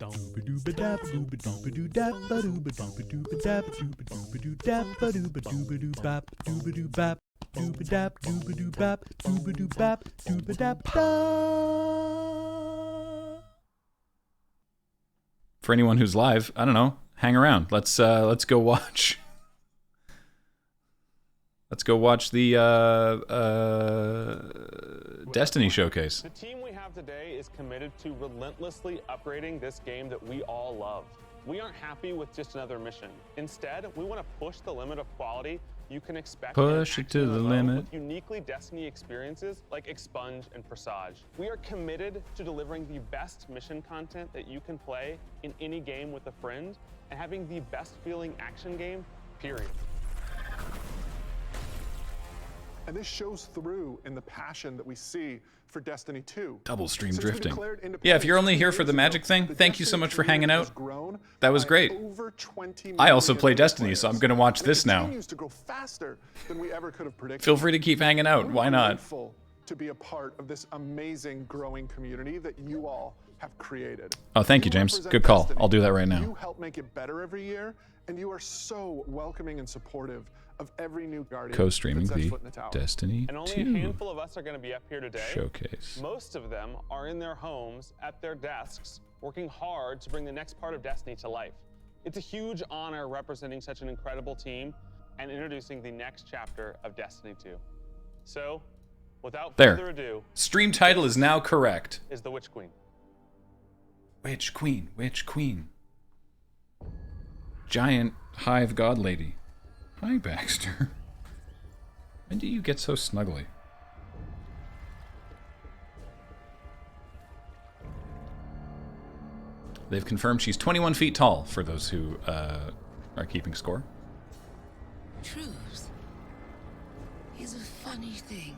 For anyone who's live, I don't know, hang around. Let's go watch. Let's go watch the Destiny showcase. The team we have today is committed to relentlessly upgrading this game that we all love. We aren't happy with just another mission. Instead, we want to push the limit of quality you can expect. Push it to the limit. With uniquely Destiny experiences like Expunge and Presage. We are committed to delivering the best mission content that you can play in any game with a friend and having the best feeling action game, period. And this shows through in the passion that we see for Destiny 2. Double stream drifting. Yeah, if you're only here for the magic thing, thank you so much for hanging out. Grown That was great. I also play Destiny, so I'm going to watch this now. Continues to grow faster than we ever could have predicted. Feel free to keep hanging out. Why not? Grateful to be a part of this amazing growing community that you all have created. Oh, thank you, James. Good call. I'll do that right now. You help make it better every year, and you are so welcoming and supportive of every new Guardian. Co-streaming that sets the foot in the tower. Destiny And only 2 a handful of us are going to be up here today. showcase. Most of them are in their homes, at their desks, working hard to bring the next part of Destiny to life. It's a huge honor representing such an incredible team and introducing the next chapter of Destiny 2. So, without further ado, Stream title is now correct. is the Witch Queen. Witch Queen, Witch Queen. Giant Hive God Lady. Hi, Baxter. When do you get so snuggly? They've confirmed she's 21 feet tall, for those who are keeping score. Truth is a funny thing.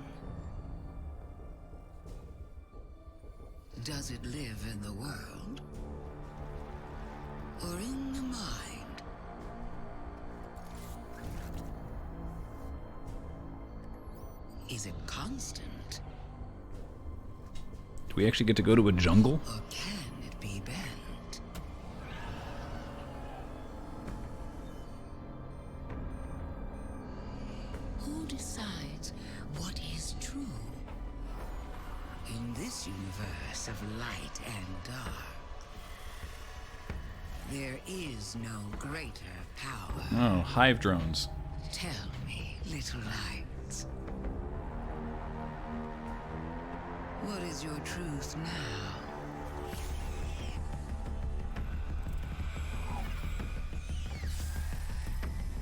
Does it live in the world or in the mind? Is it constant? Do we actually get to go to a jungle? Or can it be bent? Who decides what is true? In this universe of light and dark, there is no greater power. Oh, Hive drones. Tell me, little lights. What is your truth now?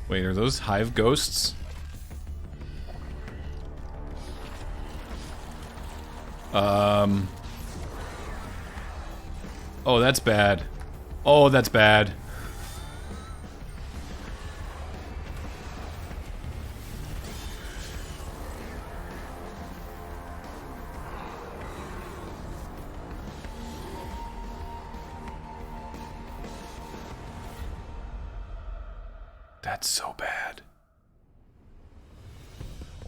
Wait, are those Hive ghosts? Oh, that's bad. Oh, that's bad. That's so bad.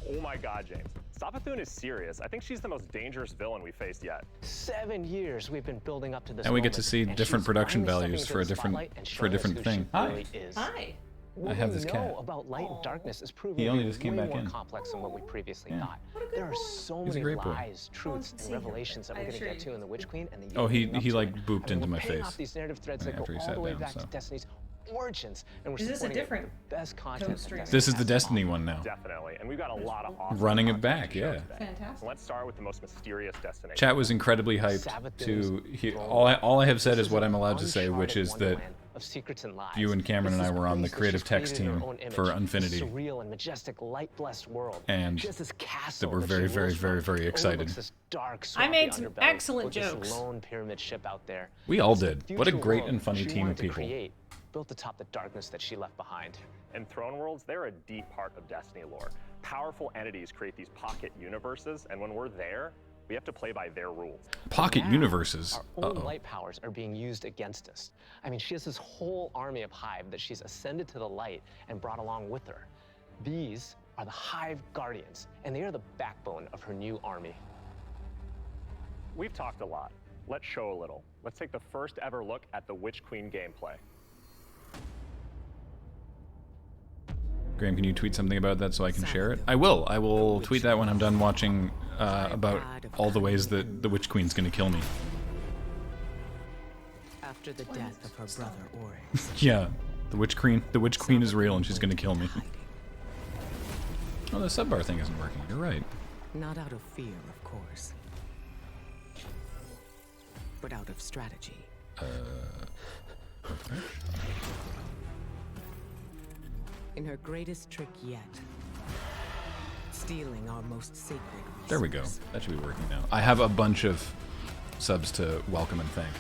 Oh my god, James. Savathun is serious. I think she's the most dangerous villain we faced yet. 7 years we've been building up to this And we get to moment, see and different she's production finally values stepping for a into the different spotlight and showing us who thing. she Hi. really is. Hi. What I have we this know cat. about light and darkness is proving He to only be just came way back more in. complex than what we previously Yeah. thought. There are so He's a many great boy. lies, truths, see and him. revelations that I we're going to assure get you. to in the Witch Queen and the year Oh, he leading up he to like it. booped I mean, into we're my paying face off these narrative threads that go after he all sat the way down, back so. to Destiny's origins, and we're Is this a supporting it with different the best content. co-stream? that This is the Destiny has to Destiny offer. one now. Definitely. And we've got a lot of awesome Running it content back, to show yeah. today. Fantastic. Let's start with the most mysterious destination. Chat was incredibly hyped to hear. All I have said is what I'm allowed to say, which is that of secrets and lies. you and Cameron This and I is a were on the place that creative she's text created in her team own image. for This Infinity, surreal and majestic, light-blessed world. and She has this castle that we're that very, she very, rules very, from. very It excited. overlooks this dark, I swampy made some underbelly excellent with this jokes. lone pyramid ship out there. We all It's the did. What a future great world and funny she team wanted of to people. create, built atop the darkness that she left behind. And Throne Worlds, they're a deep part of Destiny lore. Powerful entities create these pocket universes, and when we're there, we have to play by their rules. Pocket Now, universes. Our own Uh-oh. light powers are being used against us. I mean, she has this whole army of Hive that she's ascended to the light and brought along with her. These are the Hive Guardians, and they are the backbone of her new army. We've talked a lot. Let's show a little. let's take the first ever look at the Witch Queen gameplay. Graham, can you tweet something about that so I can share it? I will. I will tweet that when I'm done watching about all the ways that the Witch Queen's gonna kill me. After the death of her brother Oryx. Yeah, the Witch Queen is real and she's gonna kill me. Oh, the subbar thing isn't working. You're right. Not out of fear, of course. But out of strategy. Okay. In her greatest trick yet. Stealing our most sacred resource. There we go. That should be working now. I have a bunch of subs to welcome and thank.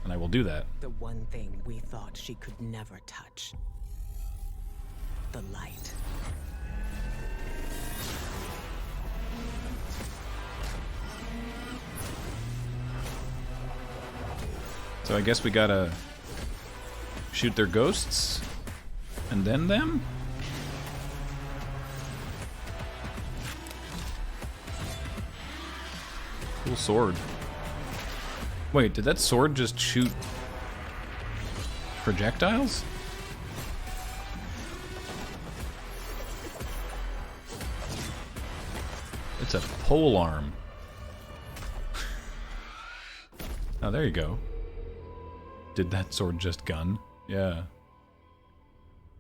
And I will do that. The one thing we thought she could never touch. The light. So I guess we gotta shoot their ghosts and then them? Cool sword. Wait, did that sword just shoot projectiles? It's a pole arm. Oh, there you go. Did that sword just gun? Yeah.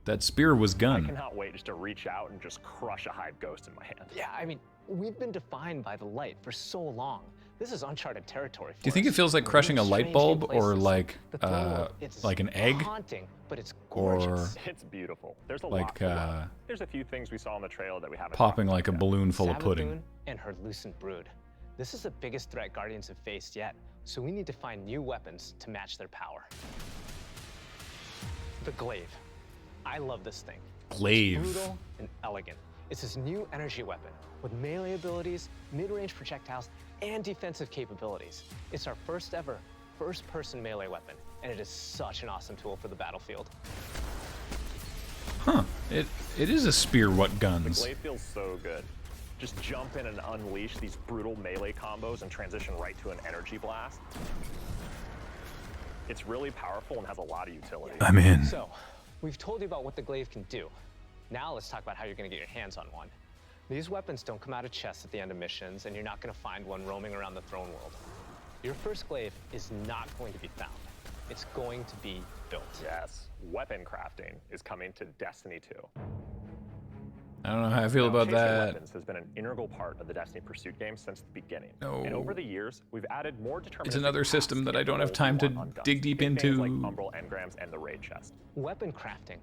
That spear was I gun. cannot wait just to reach out and just crush a hive ghost in my hand. Yeah, I mean, we've been defined by the light for so long. This is uncharted territory for Do you think it us. feels like We're crushing a in light strange bulb new or places. like The throne world, it's an egg? haunting, but it's Or gorgeous. It's beautiful. There's a like, lot to love. There's a few things we saw in the trailer that we haven't popping talked like a about yet. balloon full of pudding? Savathun and her Lucent Brood. This is the biggest threat Guardians have faced yet, so we need to find new weapons to match their power. The Glaive. I love this thing. Glaive. Brutal and elegant. It's this new energy weapon with melee abilities, mid-range projectiles, and defensive capabilities. It's our first ever first-person melee weapon, and it is such an awesome tool for the battlefield. Huh. It is a spear what The guns. Glaive feels so good. Just jump in and unleash these brutal melee combos and transition right to an energy blast. It's really powerful and has a lot of utility. I'm in. So, we've told you about what the Glaive can do. Now let's talk about how you're gonna get your hands on one. These weapons don't come out of chests at the end of missions, and you're not gonna find one roaming around the throne world. Your first Glaive is not going to be found. It's going to be built. Yes, weapon crafting is coming to Destiny 2. I don't know how I feel Now, about chasing that. weapons has been an integral part of the Destiny Pursuit game since the beginning. No. And over the years, we've added more deterministic It's another paths system to that get I don't the have goals time we to want on guns. dig deep Big things like into. Umbral engrams and the raid chest. Weapon crafting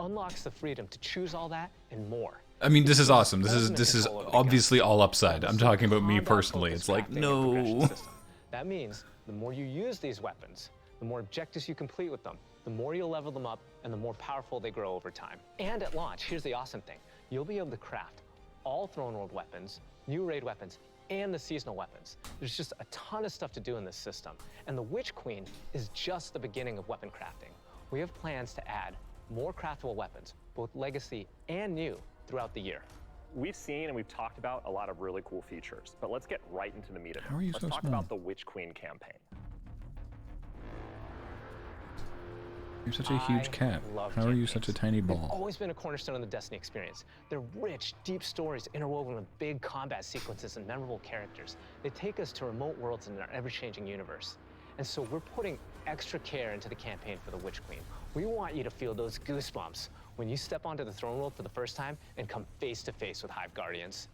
unlocks the freedom to choose all that and more. I mean, this is awesome. This Ultimate is control over the obviously guns. all upside. I'm talking about me Combat personally. focused It's like, crafting and progression no. system. That means the more you use these weapons, the more objectives you complete with them, the more you'll level them up, and the more powerful they grow over time. And at launch, here's the awesome thing. You'll be able to craft all Throne World weapons, new raid weapons, and the seasonal weapons. There's just a ton of stuff to do in this system. And the Witch Queen is just the beginning of weapon crafting. We have plans to add more craftable weapons, both legacy and new, throughout the year. We've seen and we've talked about a lot of really cool features, but let's get right into the meat of it. How are you Let's so talk small? about the Witch Queen campaign. You're such a huge I cat. love How are you such a campaigns. tiny They've ball? always been a cornerstone of the Destiny experience. They're rich, deep stories interwoven with big combat sequences and memorable characters. They take us to remote worlds in our ever-changing universe. And so we're putting extra care into the campaign for the Witch Queen. We want you to feel those goosebumps when you step onto the throne world for the first time and come face to face with Hive Guardians.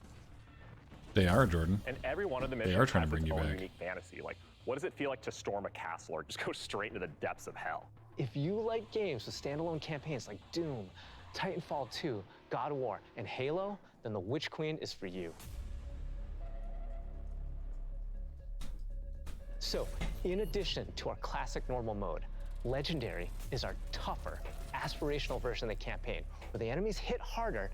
They are, Jordan. And every one of the They missions are trying to has bring its you own back. unique fantasy. Like, what does it feel like to storm a castle or just go straight into the depths of hell? If you like games with standalone campaigns like Doom, Titanfall 2, God of War, and Halo, then the Witch Queen is for you. So, in addition to our classic normal mode, Legendary is our tougher, aspirational version of the campaign, where the enemies hit harder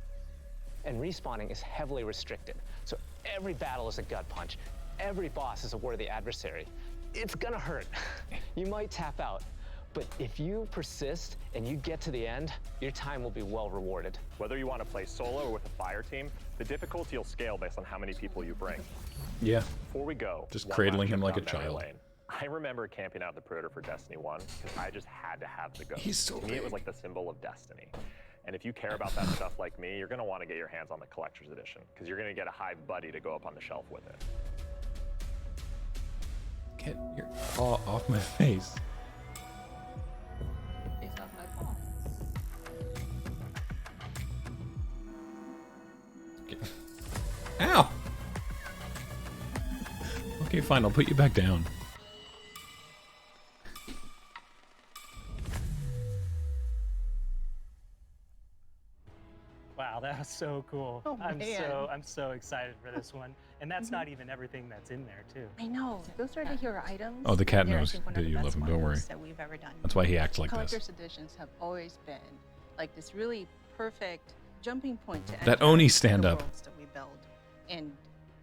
and respawning is heavily restricted. So every battle is a gut punch, every boss is a worthy adversary. It's gonna hurt. You might tap out, but if you persist and you get to the end, your time will be well rewarded. Whether you want to play solo or with a fire team, The difficulty will scale based on how many people you bring. Yeah. Before we go, Just one cradling last him trip like a down memory child. lane. I remember camping out the Predator for Destiny 1 because I just had to have the ghost. He's so to me, it was big. like the symbol of destiny. And if you care about that stuff like me, you're going to want to get your hands on the collector's edition because you're going to get a Hive buddy to go up on the shelf with it. Get your paw off my face. It's off my paw. Ow! Okay, fine, I'll put you back down. Wow, that was so cool. Oh, I'm man. so excited for this one. And that's not even everything that's in there too. I know. Those are the hero items. Oh, the cat They're, I knows think, one that of the you love best him, don't worry. ones that we've ever done. That's why he acts like this. Collector's editions have always been like this really perfect jumping point to That enter Oni stand the up. worlds that we build, and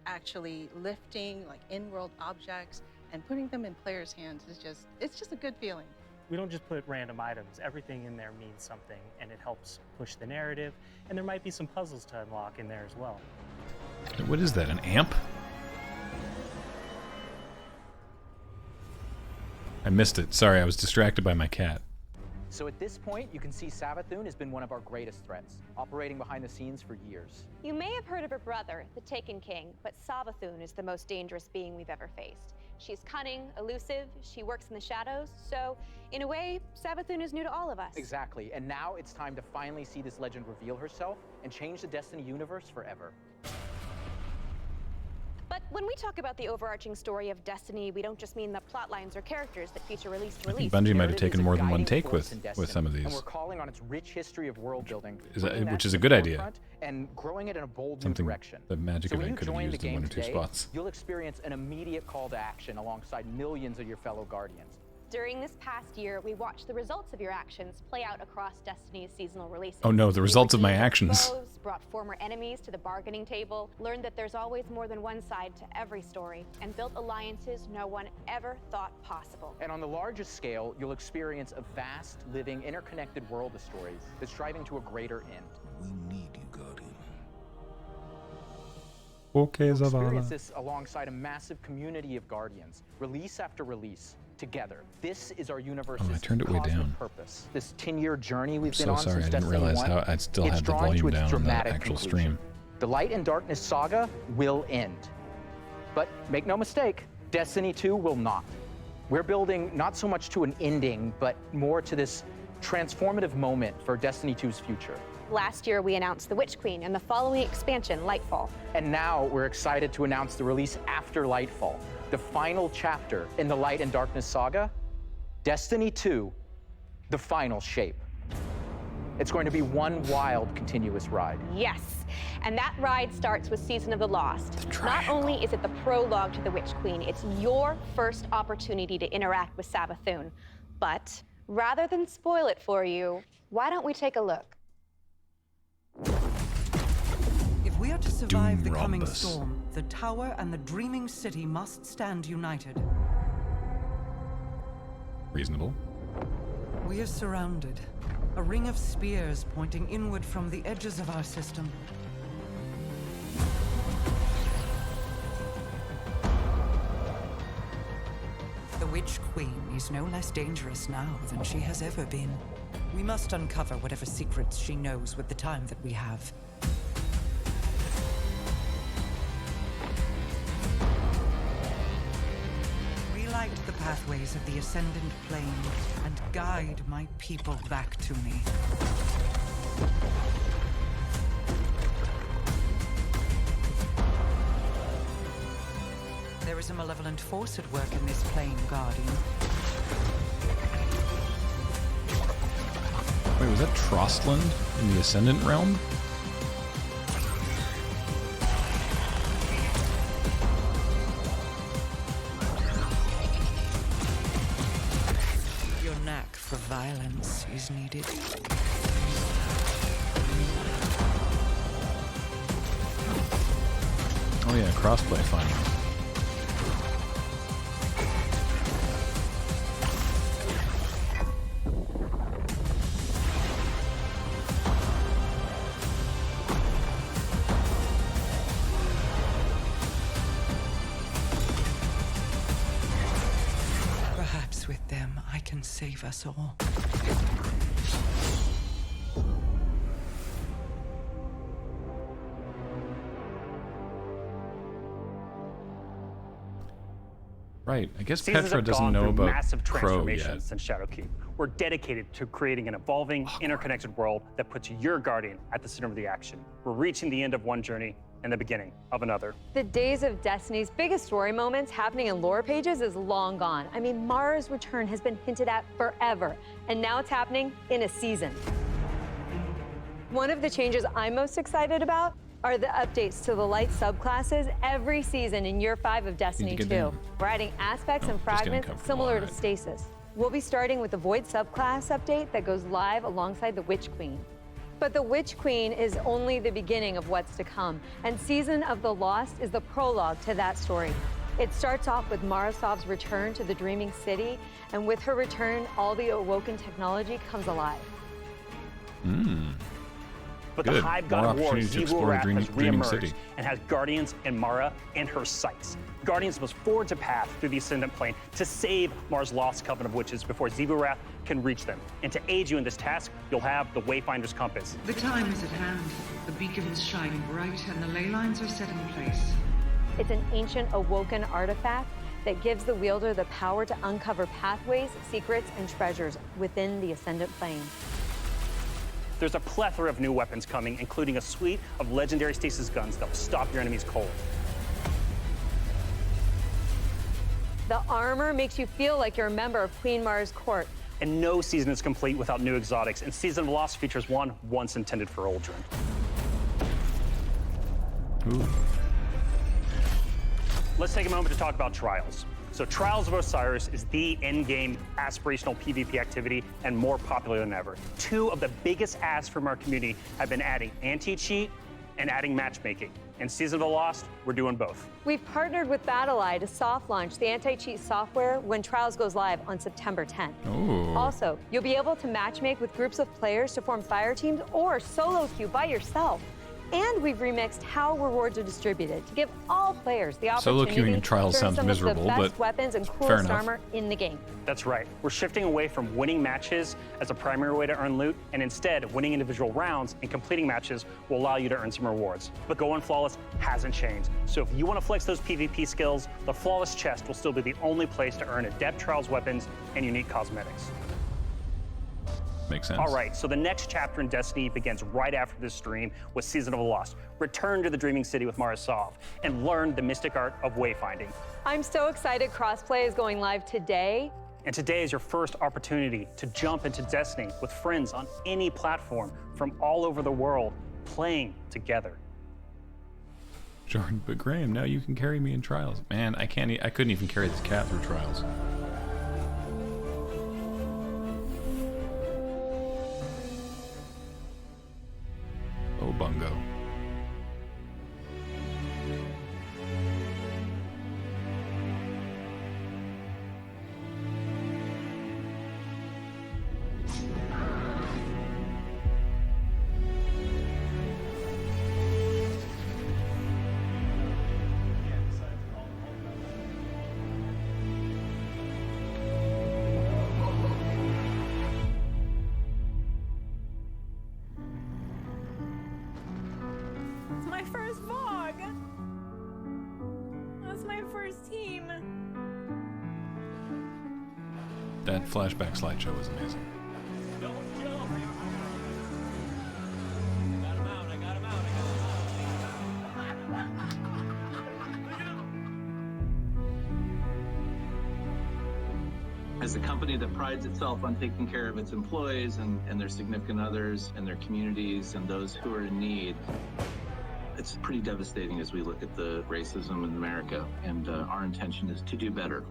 actually lifting like in-world objects and putting them in players' hands is it's just a good feeling. We don't just put random items. Everything in there means something and it helps push the narrative. And there might be some puzzles to unlock in there as well. What is that, an amp? I missed it. Sorry, I was distracted by my cat. So at this point, you can see Savathun has been one of our greatest threats, operating behind the scenes for years. You may have heard of her brother, the Taken King, but Savathun is the most dangerous being we've ever faced. She's cunning, elusive, she works in the shadows, so in a way, Savathun is new to all of us. Exactly, and now it's time to finally see this legend reveal herself and change the Destiny universe forever. But when we talk about the overarching story of Destiny, we don't just mean the plot lines or characters that feature release to I release. think Bungie might have Narrative taken is a more than one guiding take force in with Destiny, some of And these. we're calling on its rich history of world building, Which is a good idea. and growing it in a bold Something new direction. the Magic So when event you could have join the used in game one or two today, spots. you'll experience an immediate call to action alongside millions of your fellow Guardians. During this past year, we watched the results of your actions play out across Destiny's seasonal releases. Oh no, the We results of my redeemed actions. foes, brought former enemies to the bargaining table, learned that there's always more than one side to every story, and built alliances no one ever thought possible. And on the largest scale, you'll experience a vast, living, interconnected world of stories that's striving to a greater end. We need you, Guardian. Okay, You'll Zavala. experience this alongside a massive community of Guardians, release after release, together. This is our universe's Oh, I turned it way cosmic down. purpose. This 10-year journey we've been So on sorry, since I didn't Destiny realize 1, how I still it's had the drawing volume to its down on the dramatic actual conclusion. stream. The Light and Darkness saga will end. But make no mistake, Destiny 2 will not. We're building not so much to an ending, but more to this transformative moment for Destiny 2's future. Last year, we announced The Witch Queen and the following expansion, Lightfall. And now we're excited to announce the release after Lightfall, the final chapter in the Light and Darkness saga, Destiny 2, the final shape. It's going to be one wild, continuous ride. Yes, and that ride starts with Season of the Lost. Not only is it the prologue to The Witch Queen, it's your first opportunity to interact with Savathun. But rather than spoil it for you, why don't we take a look? If we are to survive the coming Doomrombus. storm, the tower and the dreaming city must stand united. Reasonable. We are surrounded. A ring of spears pointing inward from the edges of our system. The Witch Queen is no less dangerous now than she has ever been. We must uncover whatever secrets she knows with the time that we have. Relight the pathways of the Ascendant Plane and guide my people back to me. There is a malevolent force at work in this plane, Guardian. Wait, was that Trostland in the Ascendant Realm? Your knack for violence is needed. Oh yeah, crossplay finally. Perhaps with them, I can save us all. Right. I guess Seasons Petra have doesn't gone know through about massive Crow transformations yet. since Shadowkeep. We're dedicated to creating an evolving, interconnected world that puts your Guardian at the center of the action. We're reaching the end of one journey and the beginning of another. The days of Destiny's biggest story moments happening in lore pages is long gone. I mean, Mara's return has been hinted at forever, and now it's happening in a season. One of the changes I'm most excited about are the updates to the light subclasses every season in Year 5 of Destiny 2. We're adding aspects and fragments similar to Stasis. We'll be starting with the Void subclass update that goes live alongside the Witch Queen. But the Witch Queen is only the beginning of what's to come, and Season of the Lost is the prologue to that story. It starts off with Mara Sov's return to the Dreaming City, and with her return, all the Awoken technology comes alive. But Good. the Hive God More of War, opportunity to explore Xevo-Rath, has Dreaming reemerged City. and has Guardians and Mara in her sights. Guardians must forge a path through the Ascendant Plane to save Mara's lost coven of witches before Xevo-Rath can reach them. And to aid you in this task, you'll have the Wayfinder's Compass. The time is at hand. The beacons shine bright and the ley lines are set in place. It's an ancient Awoken artifact that gives the wielder the power to uncover pathways, secrets, and treasures within the Ascendant Plane. There's a plethora of new weapons coming, including a suite of legendary stasis guns that will stop your enemies cold. The armor makes you feel like you're a member of Queen Mara's court. And no season is complete without new exotics, and Season of Lost features one once intended for Uldren. Ooh. Let's take a moment to talk about Trials. So Trials of Osiris is the endgame aspirational PvP activity and more popular than ever. Two of the biggest asks from our community have been adding anti-cheat and adding matchmaking. In Season of the Lost, we're doing both. We've partnered with BattleEye to soft launch the anti-cheat software when Trials goes live on September 10th. Ooh. Also, you'll be able to matchmake with groups of players to form fire teams or solo queue by yourself. And we've remixed how rewards are distributed to give all players the Solo opportunity queuing in Trials to earn sounds some miserable, of the best but weapons and fair coolest enough. armor in the game. That's right. We're shifting away from winning matches as a primary way to earn loot, and instead, winning individual rounds and completing matches will allow you to earn some rewards. But Going Flawless hasn't changed. So if you want to flex those PvP skills, the Flawless Chest will still be the only place to earn adept Trials weapons and unique cosmetics. Makes sense. All right, so the next chapter in Destiny begins right after this stream with Season of the Lost. Return to the Dreaming City with Mara Sov and learn the mystic art of wayfinding. I'm so excited crossplay is going live today. And today is your first opportunity to jump into Destiny with friends on any platform from all over the world, playing together. Jordan, but Graham, now you can carry me in Trials. Man, I couldn't even carry this cat through Trials. Oh, bungo. It's my first vlog. That's my first team. That flashback slideshow was amazing. As a company that prides itself on taking care of its employees and their significant others and their communities and those who are in need, it's pretty devastating as we look at the racism in America. And our intention is to do better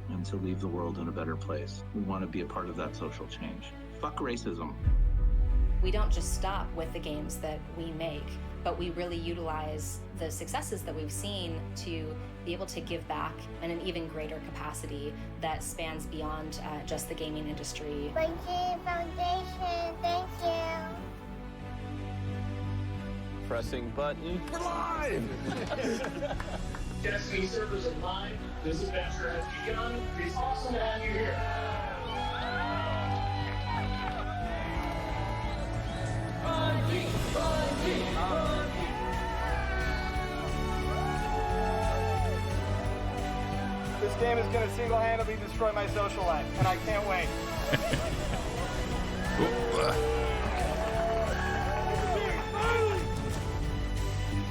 and to leave the world in a better place. We want to be a part of that social change. Fuck racism. We don't just stop with the games that we make, but we really utilize the successes that we've seen to be able to give back in an even greater capacity that spans beyond just the gaming industry. Bungie Foundation, thank you. Pressing button. We're live! Destiny servers are live. This adventure has begun. It's awesome to have you here. game is going to single-handedly destroy my social life, and I can't wait.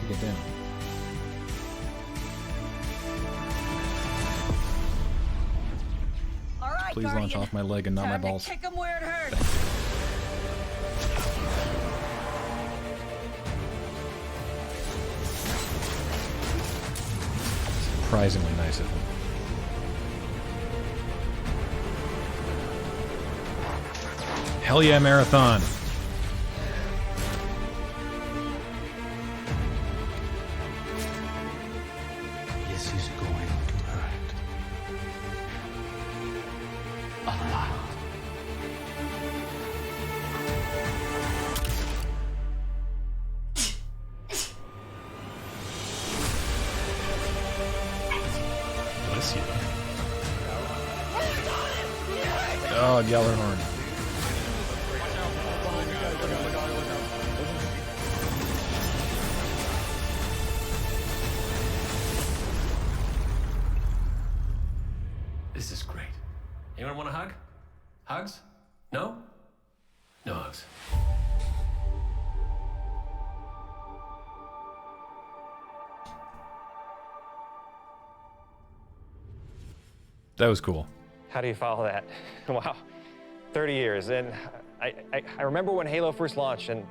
Get down. All right, Please launch off my leg and not my balls. Kick him where it hurts. Surprisingly nice of him. Hell yeah, Marathon! This is going to hurt. A lot. Bless you. Oh, Gjallarhorn. This is great. Anyone want a hug? Hugs? No? No hugs. That was cool. How do you follow that? Wow, 30 years. And I remember when Halo first launched, and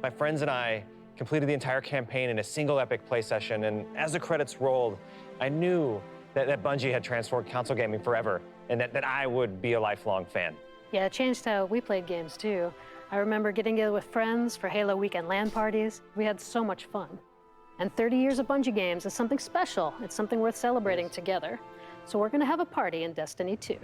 my friends and I completed the entire campaign in a single epic play session. And as the credits rolled, I knew that Bungie had transformed console gaming forever, and that I would be a lifelong fan. Yeah, it changed how we played games too. I remember getting together with friends for Halo weekend LAN parties. We had so much fun. And 30 years of Bungie games is something special. It's something worth celebrating together. So we're gonna have a party in Destiny 2.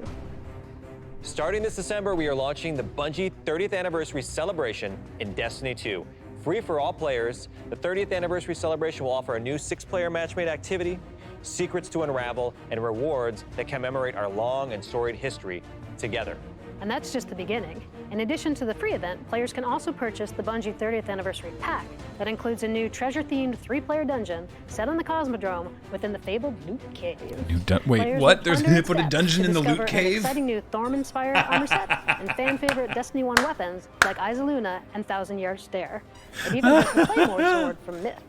Starting this December, we are launching the Bungie 30th Anniversary Celebration in Destiny 2. Free for all players, the 30th Anniversary Celebration will offer a new 6-player matchmade activity, secrets to unravel, and rewards that commemorate our long and storied history together. And that's just the beginning. In addition to the free event, players can also purchase the Bungie 30th Anniversary Pack that includes a new treasure-themed 3-player dungeon set on the Cosmodrome within the fabled Loot Cave. Wait, Players what? will They put a dungeon in the discover Loot an Cave? exciting new Thorm-inspired armor set and fan-favorite Destiny 1 weapons like Izaluna and Thousand Yard Stare. It even has the Claymore sword from Myth.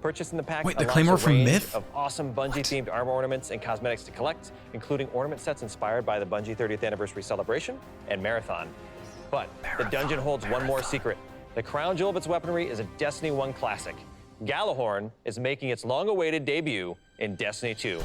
Purchasing the pack Wait, the unlocks Claymore a from range Myth? of awesome Bungie-themed armor ornaments and cosmetics to collect, including ornament sets inspired by the Bungie 30th Anniversary Celebration and Marathon. But the dungeon holds one more secret. The crown jewel of its weaponry is a Destiny 1 classic. Gjallarhorn is making its long-awaited debut in Destiny 2.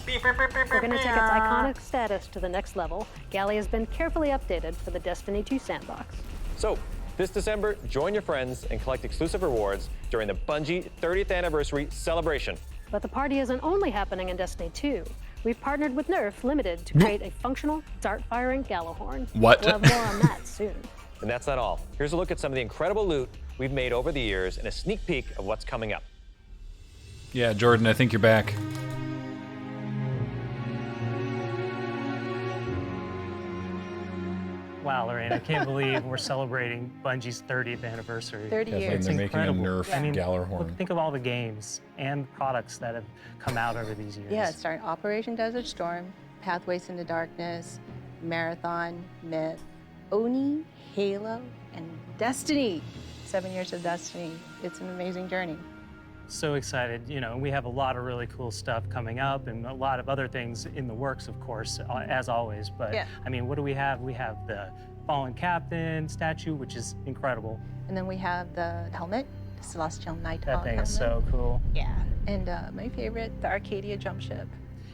We're going to take its iconic status to the next level. Galley has been carefully updated for the Destiny 2 sandbox. So, this December, join your friends and collect exclusive rewards during the Bungie 30th Anniversary Celebration. But the party isn't only happening in Destiny 2. We've partnered with Nerf Limited to create a functional, dart-firing Gjallarhorn. What? We'll have more on that soon. And that's not all. Here's a look at some of the incredible loot we've made over the years and a sneak peek of what's coming up. Yeah, Jordan, I think you're back. Wow, Lorraine, I can't believe we're celebrating Bungie's 30th anniversary. 30 years. It's They're making a incredible. Nerf I mean, Gjallarhorn. look, think of all the games and products that have come out over these years. Yeah, starting Operation Desert Storm, Pathways into Darkness, Marathon, Myth, Oni, Halo, and Destiny. 7 years of Destiny. It's an amazing journey. So excited. You know, we have a lot of really cool stuff coming up and a lot of other things in the works, of course, as always. But Yeah. I mean, what do we have? We have the Fallen Captain statue, which is incredible. And then we have the helmet, the Celestial Nighthawk That thing helmet. is so cool. Yeah. And my favorite, the Arcadia jump ship.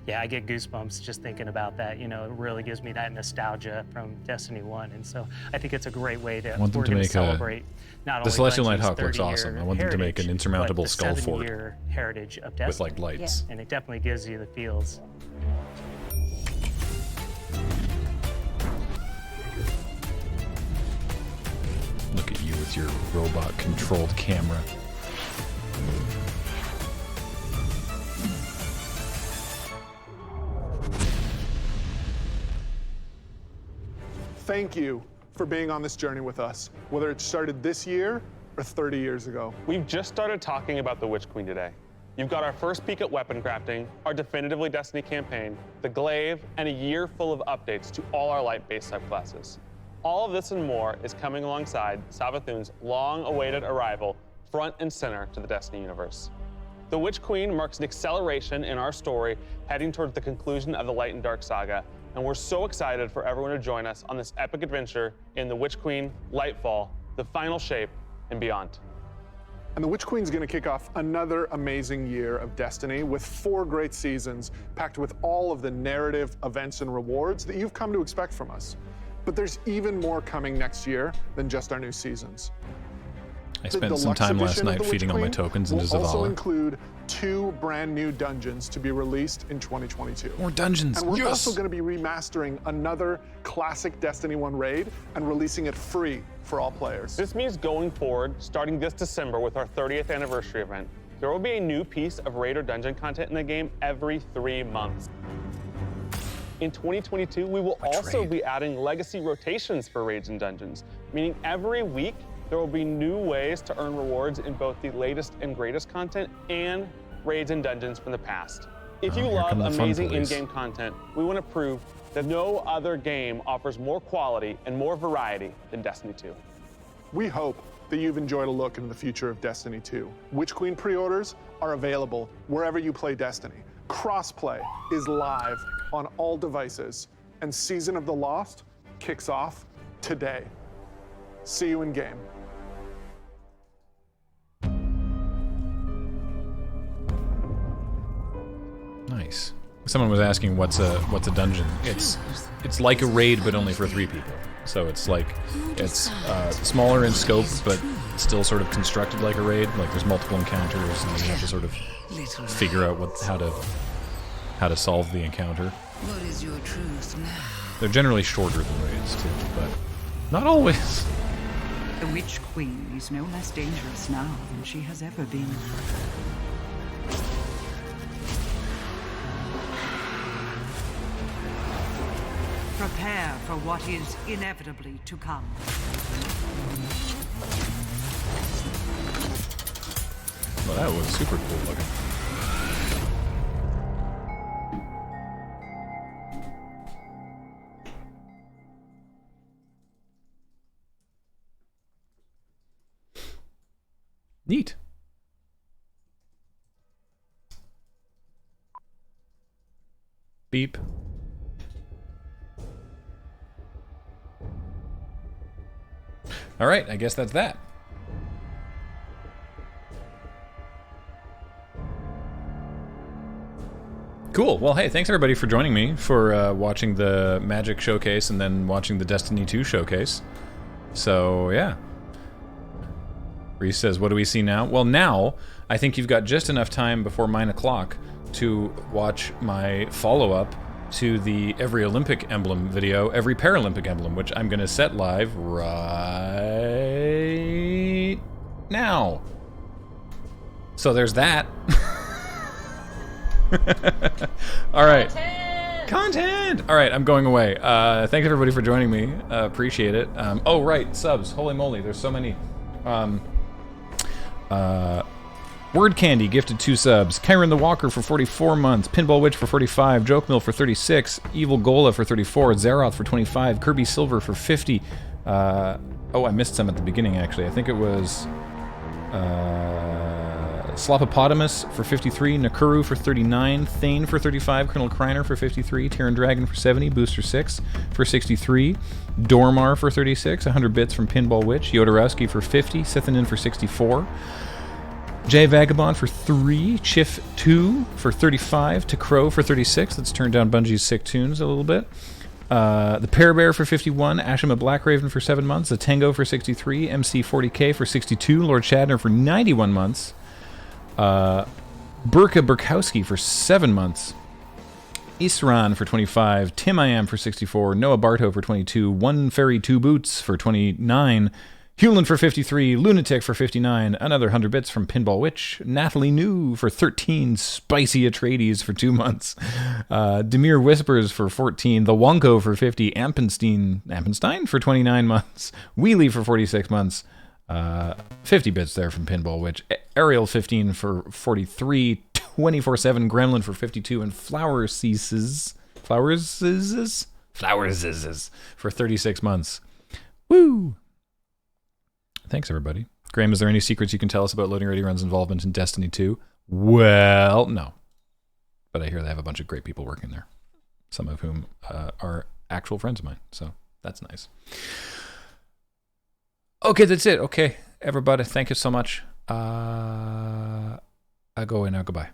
Yeah, I get goosebumps just thinking about that. You know, it really gives me that nostalgia from Destiny 1. And so I think it's a great way to, want them we're to gonna make a- celebrate not the only Celestial Bungie's Nighthawk looks 30-year awesome. I want them to make an heritage, insurmountable but the skull fort 7-year heritage of Destiny. with like lights. And it definitely gives you the feels. Look at you with your robot-controlled camera. Thank you for being on this journey with us, whether it started this year or 30 years ago. We've just started talking about the Witch Queen today. You've got our first peek at weapon crafting, our Definitively Destiny campaign, the Glaive, and a year full of updates to all our light-based subclasses. All of this and more is coming alongside Savathun's long-awaited arrival front and center to the Destiny universe. The Witch Queen marks an acceleration in our story heading towards the conclusion of the Light and Dark saga, and we're so excited for everyone to join us on this epic adventure in The Witch Queen, Lightfall, The Final Shape, and beyond. And The Witch Queen's going to kick off another amazing year of Destiny with 4 great seasons packed with all of the narrative, events, and rewards that you've come to expect from us. But there's even more coming next year than just our new seasons. I spent some time last night feeding all my tokens into Zavala. Will also Zavala. include 2 brand new dungeons to be released in 2022. More dungeons, And we're yes! also going to be remastering another classic Destiny 1 raid and releasing it free for all players. This means going forward, starting this December with our 30th anniversary event, there will be a new piece of raid or dungeon content in the game every 3 months. In 2022, we will also be adding legacy rotations for raids and dungeons, meaning every week there will be new ways to earn rewards in both the latest and greatest content and raids and dungeons from the past. If you love amazing in-game content, we want to prove that no other game offers more quality and more variety than Destiny 2. We hope that you've enjoyed a look into the future of Destiny 2. Witch Queen pre-orders are available wherever you play Destiny. Crossplay is live on all devices, and Season of the Lost kicks off today. See you in game. Nice. Someone was asking what's a dungeon. It's like a raid, but only for 3 people. So it's smaller in scope, but still sort of constructed like a raid. Like there's multiple encounters, and you have to sort of figure out how to solve the encounter. What is your truth now? They're generally shorter than raids too, but not always. The Witch Queen is no less dangerous now than she has ever been. Prepare for what is inevitably to come. Well, that was super cool looking. Neat. Beep. All right, I guess that's that. Cool. Well, hey, thanks everybody for joining me for watching the Magic Showcase and then watching the Destiny 2 Showcase. So, yeah. Reese says, what do we see now? Well, now, I think you've got just enough time before 9 o'clock to watch my follow-up to the Every Olympic Emblem video, Every Paralympic Emblem, which I'm going to set live right now. So there's that. All right. Content! All right, I'm going away. Thanks everybody for joining me. Appreciate it. Oh, right, subs. Holy moly, there's so many. Word Candy gifted 2 subs. Kyron the Walker for 44 months. Pinball Witch for 45. Joke Mill for 36. Evil Gola for 34. Zeroth for 25. Kirby Silver for 50. Oh, I missed some at the beginning, actually. I think it was Slopopotamus for 53. Nakuru for 39. Thane for 35. Colonel Kreiner for 53. Terran Dragon for 70. Booster 6 for 63. Dormar for 36. 100 bits from Pinball Witch. Yodorowski for 50. Sithanin for 64. Jay Vagabond for 3, Chiff 2 for 35, Takro for 36. Let's turn down Bungie's sick tunes a little bit. The Pear Bear for 51, Ashima Blackraven for 7 months, The Tango for 63, MC 40K for 62, Lord Shadner for 91 months, Burka Burkowski for 7 months, Isran for 25, Tim I Am for 64, Noah Barto for 22, One Fairy 2 Boots for 29, Hewlin for 53, Lunatic for 59, another 100 bits from Pinball Witch, Natalie New for 13, Spicy Atreides for 2 months, Demir Whispers for 14, The Wonko for 50, Ampenstein for 29 months, Wheelie for 46 months, 50 bits there from Pinball Witch. Ariel 15 for 43, 24/7 Gremlin for 52, and Flowers for 36 months. Woo! Thanks, everybody. Graham, is there any secrets you can tell us about Loading Ready Run's involvement in Destiny 2? Well, no. But I hear they have a bunch of great people working there, some of whom are actual friends of mine, so that's nice. Okay, that's it. Okay, everybody, thank you so much. I go away now. Goodbye.